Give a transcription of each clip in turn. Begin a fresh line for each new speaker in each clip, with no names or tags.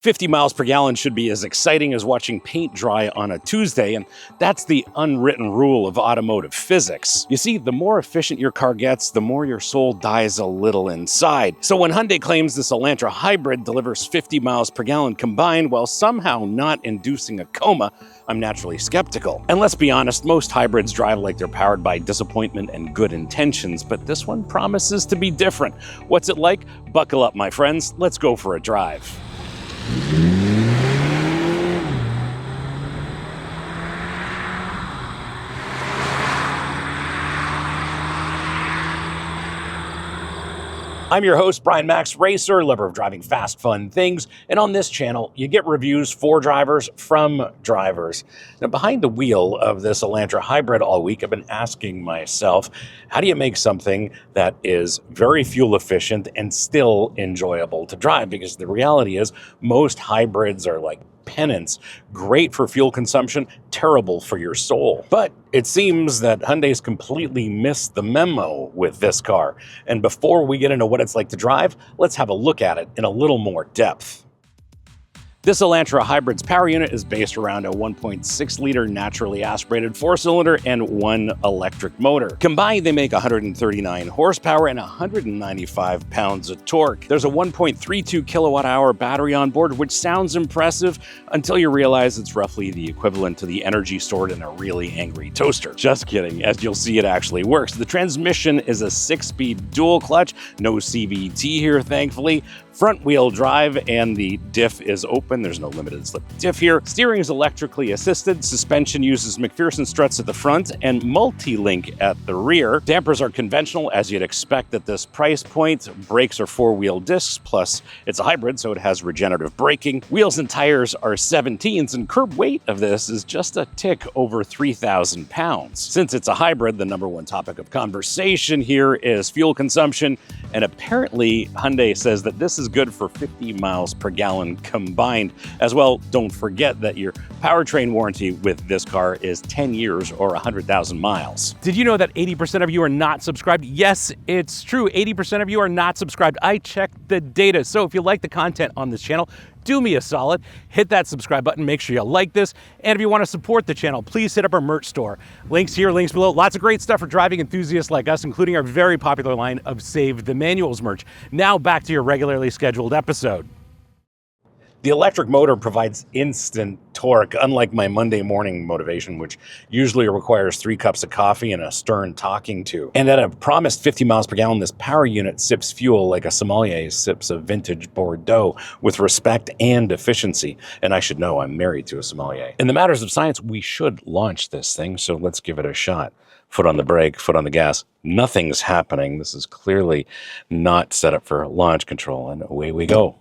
50 miles per gallon should be as exciting as watching paint dry on a Tuesday, and that's the unwritten rule of automotive physics. You see, the more efficient your car gets, the more your soul dies a little inside. So when Hyundai claims this Elantra Hybrid delivers 50 miles per gallon combined while somehow not inducing a coma, I'm naturally skeptical. And let's be honest, most hybrids drive like they're powered by disappointment and good intentions, but this one promises to be different. What's it like? Buckle up, my friends. Let's go for a drive. I'm your host, Brian Makse, racer, lover of driving fast, fun things. And on this channel, you get reviews for drivers from drivers. Now, behind the wheel of this Elantra Hybrid all week, I've been asking myself, how do you make something that is very fuel efficient and still enjoyable to drive? Because the reality is most hybrids are like penance, great for fuel consumption, terrible for your soul. But it seems that Hyundai's completely missed the memo with this car. And before we get into what it's like to drive, let's have a look at it in a little more depth. This Elantra Hybrid's power unit is based around a 1.6-liter naturally aspirated 4-cylinder and one electric motor. Combined, they make 139 horsepower and 195 pounds of torque. There's a 1.32 kilowatt-hour battery on board, which sounds impressive until you realize it's roughly the equivalent to the energy stored in a really angry toaster. Just kidding, as you'll see, it actually works. The transmission is a 6-speed dual clutch, no CVT here, thankfully. Front-wheel drive, and the diff is open. There's no limited slip diff here. Steering is electrically assisted. Suspension uses McPherson struts at the front and multi-link at the rear. Dampers are conventional, as you'd expect at this price point. Brakes are 4-wheel discs, plus it's a hybrid, so it has regenerative braking. Wheels and tires are 17s, and curb weight of this is just a tick over 3,000 pounds. Since it's a hybrid, the number one topic of conversation here is fuel consumption, and apparently Hyundai says that this is good for 50 miles per gallon combined. As well, don't forget that your powertrain warranty with this car is 10 years or 100,000 miles. Did you know that 80% of you are not subscribed? Yes, it's true. 80% of you are not subscribed. I checked the data. So if you like the content on this channel, do me a solid, hit that subscribe button, make sure you like this, and if you want to support the channel, please hit up our merch store. Links here, links below, lots of great stuff for driving enthusiasts like us, including our very popular line of Save the Manuals merch. Now back to your regularly scheduled episode. The electric motor provides instant torque, unlike my Monday morning motivation, which usually requires 3 cups of coffee and a stern talking to. And at a promised 50 miles per gallon, this power unit sips fuel like a sommelier sips a vintage Bordeaux with respect and efficiency. And I should know I'm married to a sommelier. In the matters of science, we should launch this thing, so let's give it a shot. Foot on the brake, foot on the gas. Nothing's happening. This is clearly not set up for launch control, and away we go.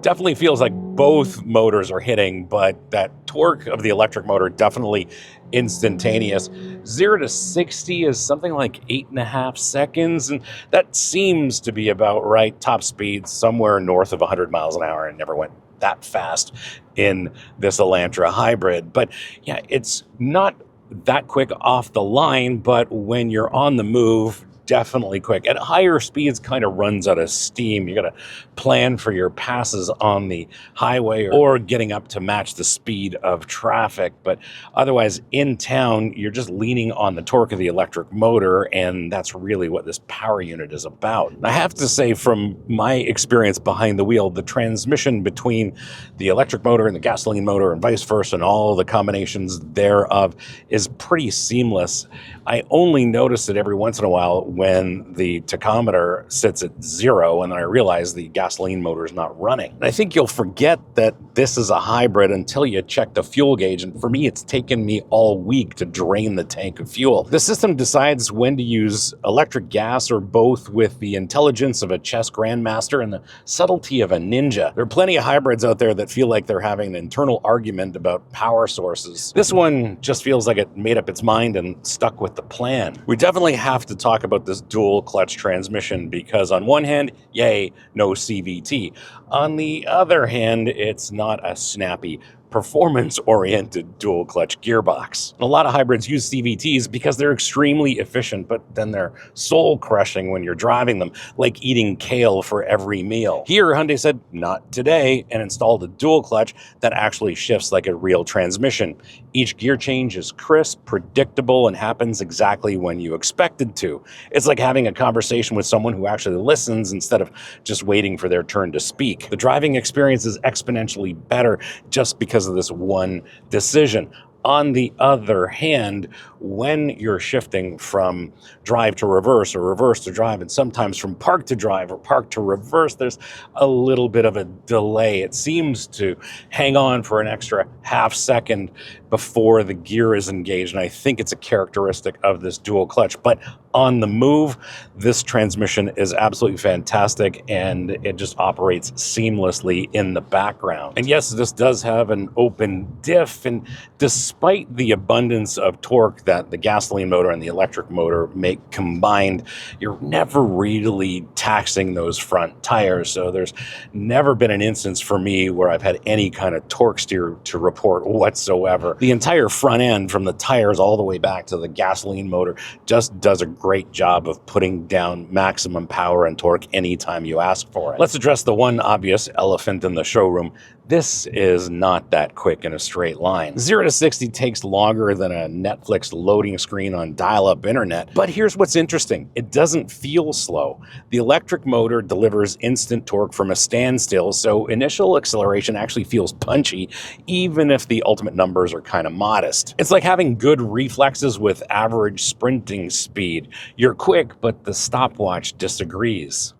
Definitely feels like both motors are hitting, but that torque of the electric motor definitely instantaneous. 0 to 60 is something like 8.5 seconds, and that seems to be about right. Top speed somewhere north of 100 miles an hour, and never went that fast in this Elantra Hybrid. But yeah, it's not that quick off the line, but when you're on the move, definitely quick. At higher speeds, kind of runs out of steam. You got to plan for your passes on the highway or getting up to match the speed of traffic. But otherwise, in town, you're just leaning on the torque of the electric motor, and that's really what this power unit is about. I have to say, from my experience behind the wheel, the transmission between the electric motor and the gasoline motor and vice versa, and all the combinations thereof, is pretty seamless. I only notice it every once in a while when the tachometer sits at 0 and then I realize the gasoline motor is not running. And I think you'll forget that this is a hybrid until you check the fuel gauge. And for me, it's taken me all week to drain the tank of fuel. The system decides when to use electric, gas, or both with the intelligence of a chess grandmaster and the subtlety of a ninja. There are plenty of hybrids out there that feel like they're having an internal argument about power sources. This one just feels like it made up its mind and stuck with the plan. We definitely have to talk about this dual clutch transmission because on one hand, yay, no CVT. On the other hand, it's not a snappy performance-oriented dual clutch gearbox. And a lot of hybrids use CVTs because they're extremely efficient, but then they're soul-crushing when you're driving them, like eating kale for every meal. Here, Hyundai said, not today, and installed a dual clutch that actually shifts like a real transmission. Each gear change is crisp, predictable, and happens exactly when you expect it to. It's like having a conversation with someone who actually listens instead of just waiting for their turn to speak. The driving experience is exponentially better just because of this one decision. On the other hand, when you're shifting from drive to reverse or reverse to drive, and sometimes from park to drive or park to reverse, there's a little bit of a delay. It seems to hang on for an extra half second before the gear is engaged, and I think it's a characteristic of this dual clutch. But on the move, this transmission is absolutely fantastic, and it just operates seamlessly in the background. And yes, this does have an open diff, and despite the abundance of torque that the gasoline motor and the electric motor make combined, you're never really taxing those front tires. So there's never been an instance for me where I've had any kind of torque steer to report whatsoever. The entire front end, from the tires all the way back to the gasoline motor, just does a great job of putting down maximum power and torque anytime you ask for it. Let's address the one obvious elephant in the showroom. This is not that quick in a straight line. 0 to 60 takes longer than a Netflix loading screen on dial-up internet. But here's what's interesting. It doesn't feel slow. The electric motor delivers instant torque from a standstill, so initial acceleration actually feels punchy, even if the ultimate numbers are kind of modest. It's like having good reflexes with average sprinting speed. You're quick, but the stopwatch disagrees.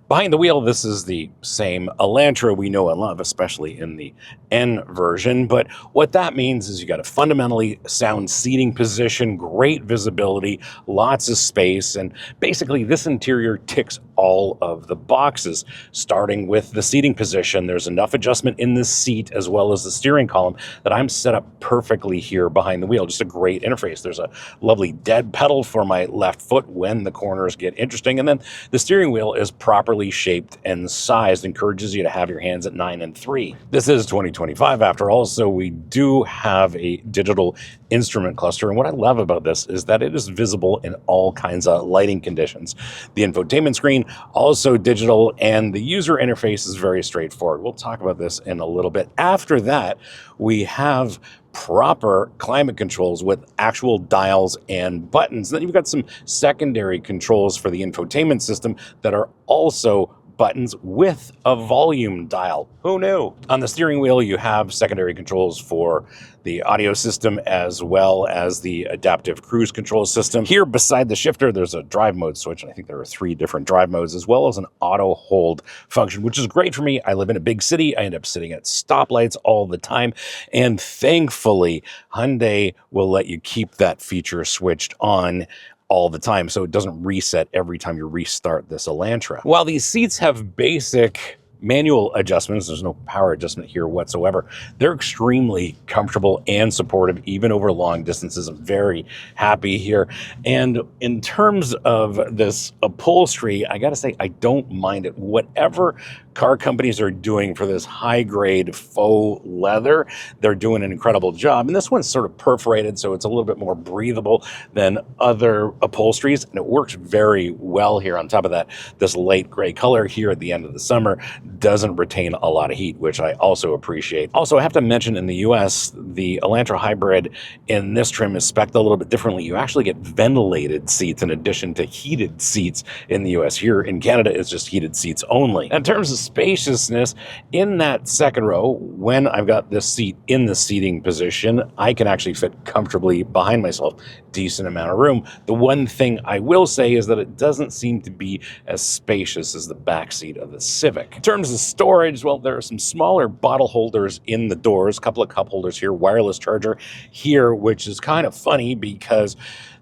Behind the wheel, this is the same Elantra we know and love, especially in the N version. But what that means is you got a fundamentally sound seating position, great visibility, lots of space, and basically this interior ticks all of the boxes. Starting with the seating position, there's enough adjustment in the seat as well as the steering column that I'm set up perfectly here behind the wheel. Just a great interface. There's a lovely dead pedal for my left foot when the corners get interesting, and then the steering wheel is properly shaped and sized, encourages you to have your hands at 9 and 3. This is 2025 after all, so we do have a digital instrument cluster, and what I love about this is that it is visible in all kinds of lighting conditions. The infotainment screen also digital, and the user interface is very straightforward. We'll talk about this in a little bit. After that, we have proper climate controls with actual dials and buttons. Then you've got some secondary controls for the infotainment system that are also buttons with a volume dial. Who knew? On the steering wheel, you have secondary controls for the audio system as well as the adaptive cruise control system. Here beside the shifter, there's a drive mode switch, and I think there are 3 different drive modes, as well as an auto hold function, which is great for me. I live in a big city. I end up sitting at stoplights all the time, and thankfully, Hyundai will let you keep that feature switched on all the time, so it doesn't reset every time you restart this Elantra. While these seats have basic manual adjustments, there's no power adjustment here whatsoever, they're extremely comfortable and supportive, even over long distances. I'm very happy here. And in terms of this upholstery, I gotta say, I don't mind it. Whatever car companies are doing for this high-grade faux leather, they're doing an incredible job. And this one's sort of perforated, so it's a little bit more breathable than other upholsteries, and it works very well here. On top of that, this light gray color here at the end of the summer doesn't retain a lot of heat, which I also appreciate. Also, I have to mention in the US, the Elantra Hybrid in this trim is spec'd a little bit differently. You actually get ventilated seats in addition to heated seats in the US. Here in Canada, it's just heated seats only. In terms of spaciousness, in that second row, when I've got this seat in the seating position, I can actually fit comfortably behind myself. Decent amount of room. The one thing I will say is that it doesn't seem to be as spacious as the back seat of the Civic. In terms of storage, well, there are some smaller bottle holders in the doors, a couple of cup holders here, wireless charger here, which is kind of funny because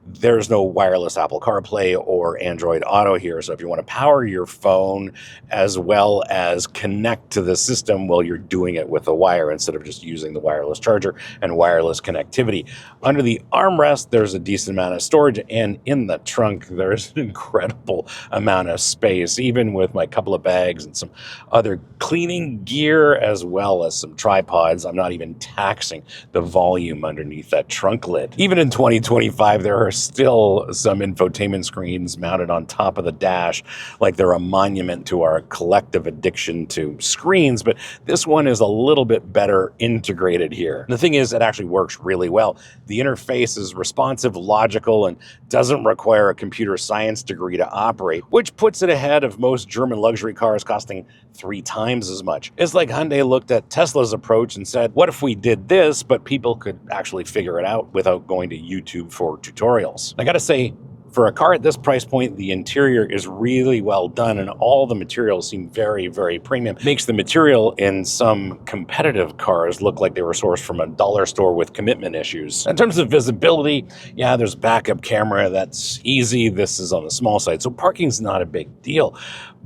there's no wireless Apple CarPlay or Android Auto here. So if you want to power your phone as well as connect to the system, well, you're doing it with a wire instead of just using the wireless charger and wireless connectivity. Under the armrest, there's a decent amount of storage, and in the trunk, there's an incredible amount of space, even with my couple of bags and some other cleaning gear, as well as some tripods. I'm not even taxing the volume underneath that trunk lid. Even in 2025, there are still some infotainment screens mounted on top of the dash, like they're a monument to our collective addiction to screens, but this one is a little bit better integrated here. The thing is, it actually works really well. The interface is responsive, logical, and doesn't require a computer science degree to operate, which puts it ahead of most German luxury cars costing 3 times as much. It's like Hyundai looked at Tesla's approach and said, what if we did this, but people could actually figure it out without going to YouTube for tutorials? I gotta say, for a car at this price point, the interior is really well done, and all the materials seem very, very premium. Makes the material in some competitive cars look like they were sourced from a dollar store with commitment issues. In terms of visibility, yeah, there's backup camera. That's easy. This is on the small side, so parking's not a big deal.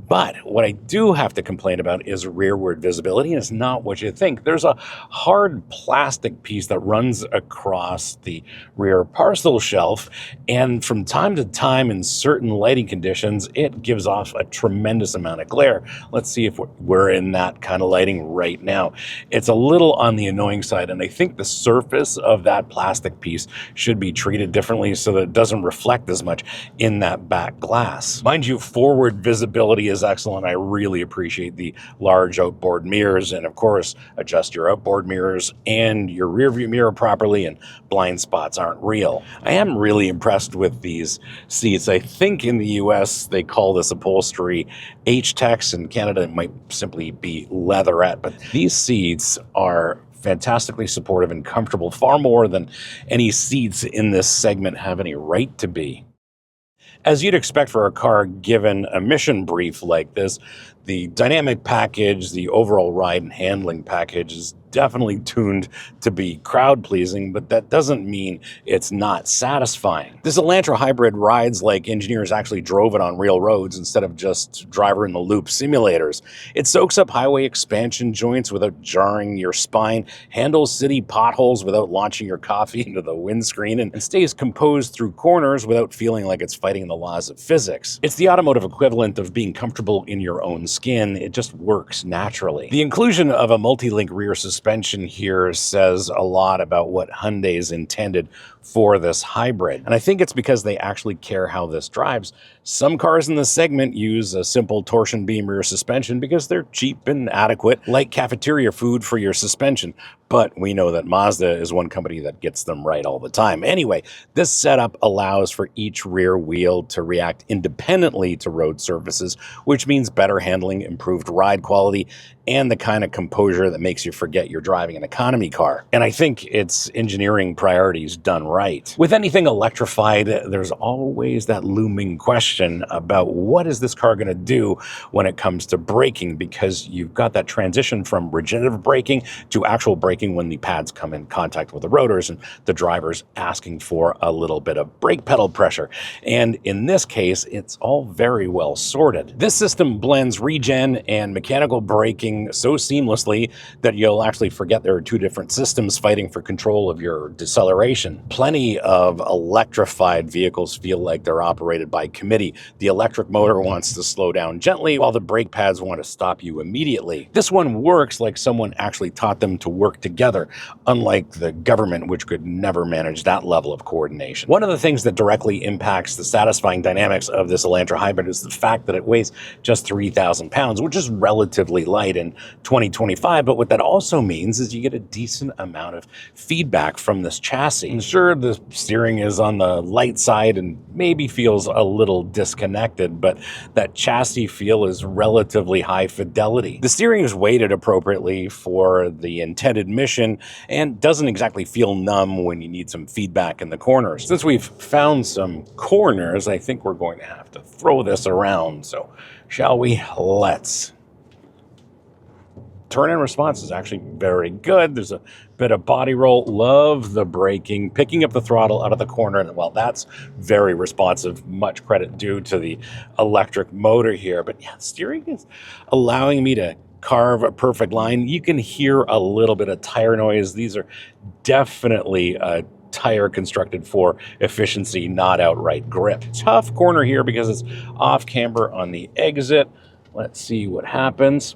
But what I do have to complain about is rearward visibility, and it's not what you think. There's a hard plastic piece that runs across the rear parcel shelf, and from time to time in certain lighting conditions, it gives off a tremendous amount of glare. Let's see if we're in that kind of lighting right now. It's a little on the annoying side, and I think the surface of that plastic piece should be treated differently so that it doesn't reflect as much in that back glass. Mind you, forward visibility is excellent. I really appreciate the large outboard mirrors, and of course, adjust your outboard mirrors and your rear view mirror properly, and blind spots aren't real. I am really impressed with these seats. I think in the US they call this upholstery H-Tex. In Canada it might simply be leatherette, but these seats are fantastically supportive and comfortable, far more than any seats in this segment have any right to be. As you'd expect for a car given a mission brief like this, the dynamic package, the overall ride and handling package is definitely tuned to be crowd-pleasing, but that doesn't mean it's not satisfying. This Elantra Hybrid rides like engineers actually drove it on real roads instead of just driver-in-the-loop simulators. It soaks up highway expansion joints without jarring your spine, handles city potholes without launching your coffee into the windscreen, and stays composed through corners without feeling like it's fighting the laws of physics. It's the automotive equivalent of being comfortable in your own skin. It just works naturally. The inclusion of a multi-link rear suspension here says a lot about what Hyundai's intended for this hybrid. And I think it's because they actually care how this drives. Some cars in this segment use a simple torsion beam rear suspension because they're cheap and adequate, like cafeteria food for your suspension. But we know that Mazda is one company that gets them right all the time. Anyway, this setup allows for each rear wheel to react independently to road surfaces, which means better handling, improved ride quality, and the kind of composure that makes you forget you're driving an economy car. And I think it's engineering priorities done right. With anything electrified, there's always that looming question about what is this car going to do when it comes to braking, because you've got that transition from regenerative braking to actual braking when the pads come in contact with the rotors and the driver's asking for a little bit of brake pedal pressure. And in this case, it's all very well sorted. This system blends regen and mechanical braking so seamlessly that you'll actually forget there are two different systems fighting for control of your deceleration. Plenty of electrified vehicles feel like they're operated by committee. The electric motor wants to slow down gently while the brake pads want to stop you immediately. This one works like someone actually taught them to work together, unlike the government, which could never manage that level of coordination. One of the things that directly impacts the satisfying dynamics of this Elantra Hybrid is the fact that it weighs just 3,000 pounds, which is relatively light in 2025, but what that also means is you get a decent amount of feedback from this chassis. And sure, the steering is on the light side and maybe feels a little disconnected, but that chassis feel is relatively high fidelity. The steering is weighted appropriately for the intended mission and doesn't exactly feel numb when you need some feedback in the corners. Since we've found some corners, I think we're going to have to throw this around. So shall we? Let's. turn-in response is actually very good. There's a bit of body roll. Love the braking, picking up the throttle out of the corner. And well, that's very responsive. Much credit due to the electric motor here. But yeah, steering is allowing me to carve a perfect line. You can hear a little bit of tire noise. These are definitely tire constructed for efficiency, not outright grip. Tough corner here because it's off camber on the exit. Let's see what happens.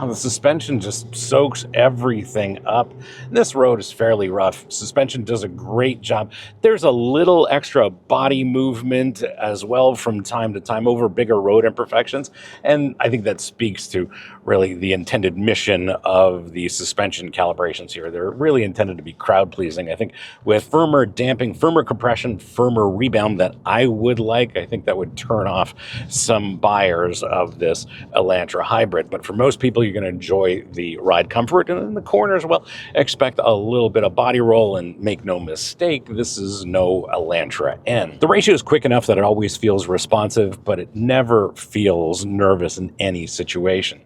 The suspension just soaks everything up. This road is fairly rough. Suspension does a great job. There's a little extra body movement as well from time to time over bigger road imperfections. And I think that speaks to really the intended mission of the suspension calibrations here. They're really intended to be crowd pleasing. I think with firmer damping, firmer compression, firmer rebound that I would like, I think that would turn off some buyers of this Elantra Hybrid. But for most people, you're going to enjoy the ride comfort. And in the corners, well, expect a little bit of body roll, and make no mistake, this is no Elantra N. The ratio is quick enough that it always feels responsive, but it never feels nervous in any situation.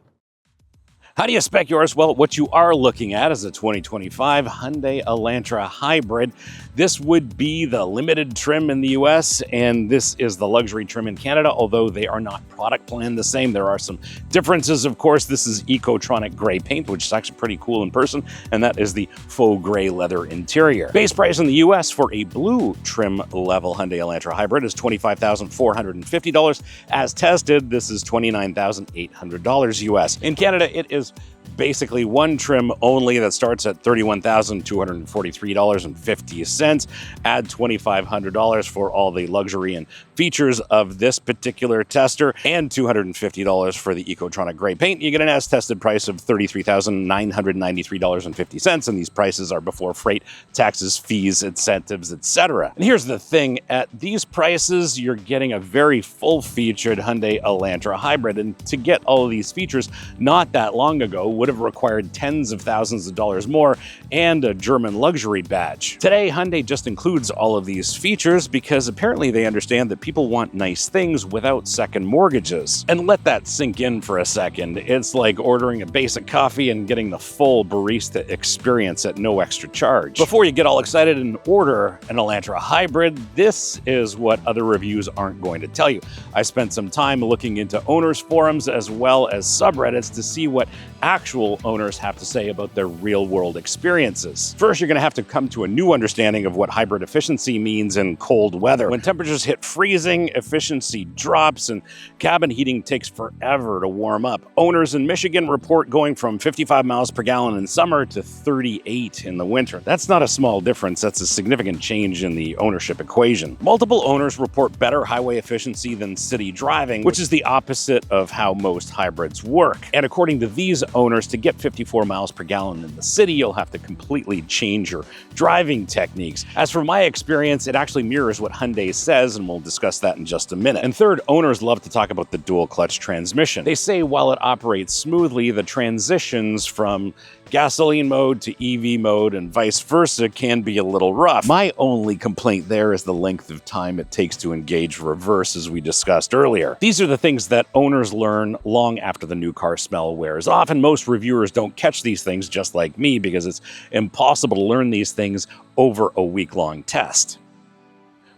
How do you spec yours? Well, what you are looking at is a 2025 Hyundai Elantra Hybrid. This would be the limited trim in the US, and this is the luxury trim in Canada, although they are not product planned the same. There are some differences, of course. This is Ecotronic gray paint, which is actually pretty cool in person, and that is the faux gray leather interior. Base price in the US for a blue trim level Hyundai Elantra Hybrid is $25,450. As tested, this is $29,800 US. In Canada, it is basically one trim only that starts at $31,243.50. Add $2,500 for all the luxury and features of this particular tester, and $250 for the Ecotronic gray paint. You get an as-tested price of $33,993.50, and these prices are before freight, taxes, fees, incentives, etc. And here's the thing, at these prices, you're getting a very full-featured Hyundai Elantra Hybrid, and to get all of these features not that long ago would have required tens of thousands of dollars more and a German luxury badge. Today, Hyundai just includes all of these features because apparently they understand that people want nice things without second mortgages. And let that sink in for a second. It's like ordering a basic coffee and getting the full barista experience at no extra charge. Before you get all excited and order an Elantra Hybrid, this is what other reviews aren't going to tell you. I spent some time looking into owners' forums as well as subreddits to see what actual owners have to say about their real-world experiences. First, you're going to have to come to a new understanding of what hybrid efficiency means in cold weather. When temperatures hit freezing, efficiency drops, and cabin heating takes forever to warm up. Owners in Michigan report going from 55 miles per gallon in summer to 38 in the winter. That's not a small difference. That's a significant change in the ownership equation. Multiple owners report better highway efficiency than city driving, which is the opposite of how most hybrids work. And according to these owners, to get 54 miles per gallon in the city, you'll have to completely change your driving techniques. As for my experience, it actually mirrors what Hyundai says, and we'll discuss that in just a minute. And third, owners love to talk about the dual clutch transmission. They say while it operates smoothly, the transitions from gasoline mode to EV mode and vice versa can be a little rough. My only complaint there is the length of time it takes to engage reverse, as we discussed earlier. These are the things that owners learn long after the new car smell wears off, and most reviewers don't catch these things, just like me, because it's impossible to learn these things over a week-long test.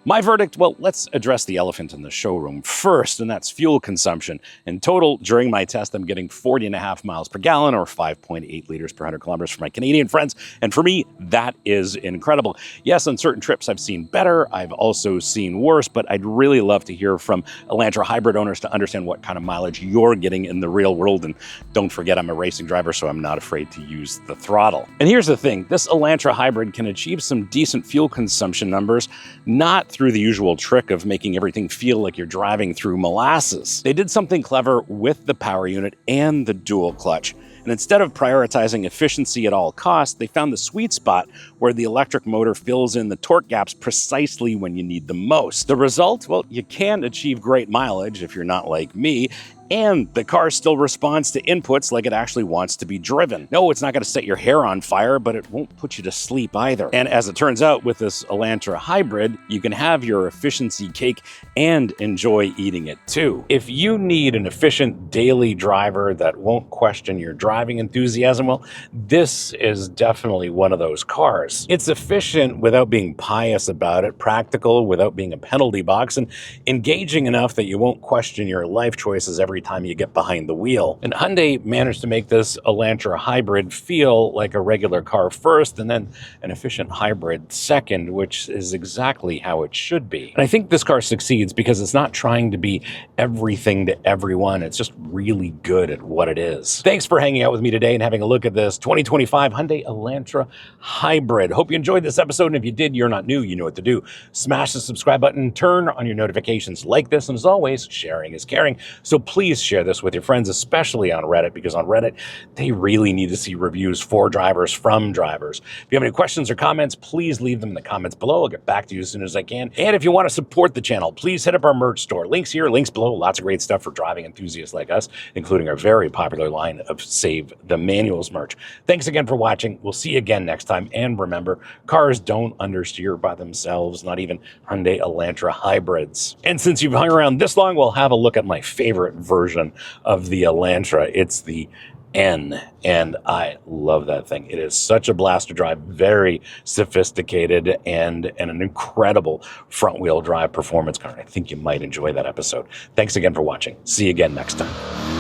My verdict, well, let's address the elephant in the showroom first, and that's fuel consumption. In total, during my test, I'm getting 40.5 miles per gallon, or 5.8 liters per 100 kilometers for my Canadian friends, and for me, that is incredible. Yes, on certain trips I've seen better, I've also seen worse, but I'd really love to hear from Elantra Hybrid owners to understand what kind of mileage you're getting in the real world, and don't forget I'm a racing driver, so I'm not afraid to use the throttle. And here's the thing, this Elantra Hybrid can achieve some decent fuel consumption numbers, not through the usual trick of making everything feel like you're driving through molasses. They did something clever with the power unit and the dual clutch. And instead of prioritizing efficiency at all costs, they found the sweet spot where the electric motor fills in the torque gaps precisely when you need them most. The result? Well, you can achieve great mileage if you're not like me, And the car still responds to inputs like it actually wants to be driven. No, it's not going to set your hair on fire, but it won't put you to sleep either. And as it turns out, with this Elantra Hybrid, you can have your efficiency cake and enjoy eating it too. If you need an efficient daily driver that won't question your driving enthusiasm, well, this is definitely one of those cars. It's efficient without being pious about it, practical without being a penalty box, and engaging enough that you won't question your life choices every time you get behind the wheel. And Hyundai managed to make this Elantra Hybrid feel like a regular car first, and then an efficient hybrid second, which is exactly how it should be. And I think this car succeeds because it's not trying to be everything to everyone. It's just really good at what it is. Thanks for hanging out with me today and having a look at this 2025 Hyundai Elantra Hybrid. Hope you enjoyed this episode, and if you did, you're not new, you know what to do. Smash the subscribe button, turn on your notifications like this, and as always, sharing is caring. So please share this with your friends, especially on Reddit, because on Reddit, they really need to see reviews for drivers from drivers. If you have any questions or comments, please leave them in the comments below. I'll get back to you as soon as I can. And if you want to support the channel, please hit up our merch store. Links here, links below. Lots of great stuff for driving enthusiasts like us, including our very popular line of Save the Manuals merch. Thanks again for watching. We'll see you again next time. And remember, cars don't understeer by themselves, not even Hyundai Elantra hybrids. And since you've hung around this long, we'll have a look at my favorite version of the Elantra. It's the N, and I love that thing. It is such a blast to drive, very sophisticated, and an incredible front-wheel drive performance car. I think you might enjoy that episode. Thanks again for watching. See you again next time.